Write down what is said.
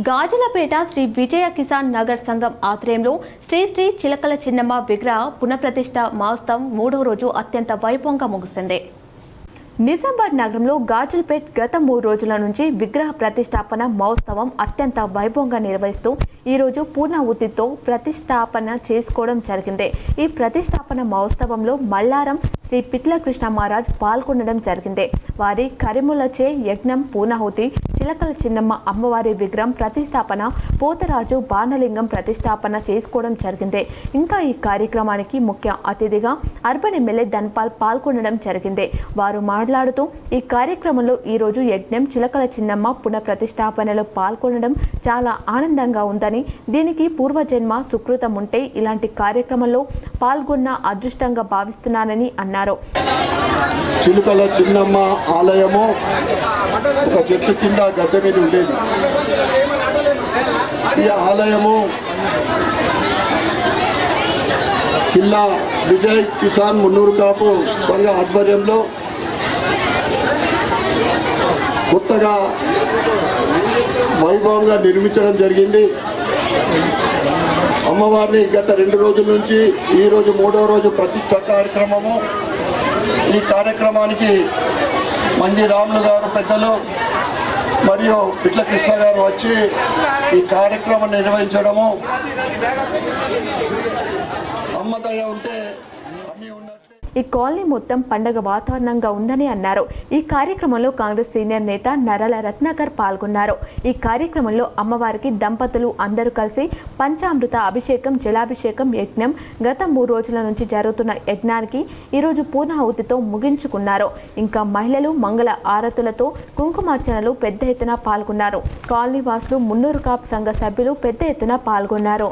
గాజులపేట శ్రీ విజయ కిసాన్ నగర్ సంఘం ఆధ్వర్యంలో శ్రీ శ్రీ చిలకల చిన్నమ్మ విగ్రహ పునఃప్రతిష్ఠ మహోత్సవం 3వ రోజు అత్యంత వైభవంగా ముగిసింది. నిజామాబాద్ నగరంలో గాజులపేట్ గత 3 రోజుల నుంచి విగ్రహ ప్రతిష్టాపన మహోత్సవం అత్యంత వైభవంగా నిర్వహిస్తూ ఈ రోజు పూర్ణాహుతితో ప్రతిష్టాపన చేసుకోవడం జరిగింది. ఈ ప్రతిష్టాపన మహోత్సవంలో మల్లారం శ్రీ పిట్ల కృష్ణ మహారాజ్ పాల్గొనడం జరిగింది. వారి కరిములచే యజ్ఞం పూర్ణాహుతి, చిలకల చిన్నమ్మ అమ్మవారి విగ్రహం ప్రతిష్టాపన, పోతరాజు బాణలింగం ప్రతిష్టాపన చేసుకోవడం జరిగింది. ఇంకా ఈ కార్యక్రమానికి ముఖ్య అతిథిగా అర్బన్ ఎమ్మెల్యే ధన్పాల్ పాల్గొనడం జరిగింది. వారు మాట్లాడుతూ ఈ కార్యక్రమంలో ఈరోజు యజ్ఞం చిలకల చిన్నమ్మ పునఃప్రతిష్టాపనలో పాల్గొనడం చాలా ఆనందంగా ఉందని, దీనికి పూర్వజన్మ సుకృతం ఉంటే ఇలాంటి కార్యక్రమంలో పాల్గొన్న అదృష్టంగా భావిస్తున్నానని అన్నారు. చిలకల చిన్నమ్మ ఆలయము ఒక చెట్టు కింద గద్దె మీద ఉండేది. ఈ ఆలయము కిల్లా విజయ్ కిసాన్ మున్నూరు కాపు సంఘ ఆధ్వర్యంలో కొత్తగా వైభవంగా నిర్మించడం జరిగింది. అమ్మవారిని గత 2 రోజుల నుంచి ఈరోజు 3వ రోజు ప్రతిష్ఠ కార్యక్రమము. ఈ కార్యక్రమానికి మంజీ రాములు గారు పెద్దలు మరియు పిట్ల కృష్ణ గారు వచ్చి ఈ కార్యక్రమం నిర్వహించడము, అమ్మదయ ఉంటే అన్నీ ఉన్నట్లే. ఈ కాలనీ మొత్తం పండగ వాతావరణంగా ఉందని అన్నారు. ఈ కార్యక్రమంలో కాంగ్రెస్ సీనియర్ నేత నరల రత్నాకర్ పాల్గొన్నారు. ఈ కార్యక్రమంలో అమ్మవారికి దంపతులు అందరూ కలిసి పంచామృత అభిషేకం, జలాభిషేకం యజ్ఞం గత 3 రోజుల నుంచి జరుగుతున్న యజ్ఞానికి ఈరోజు పూర్ణాహుతితో ముగించుకున్నారు. ఇంకా మహిళలు మంగళ ఆరతులతో కుంకుమార్చనలు పెద్ద ఎత్తున పాల్గొన్నారు. కాలనీ వాసులు మున్నూరు కాపు సంఘ సభ్యులు పెద్ద ఎత్తున పాల్గొన్నారు.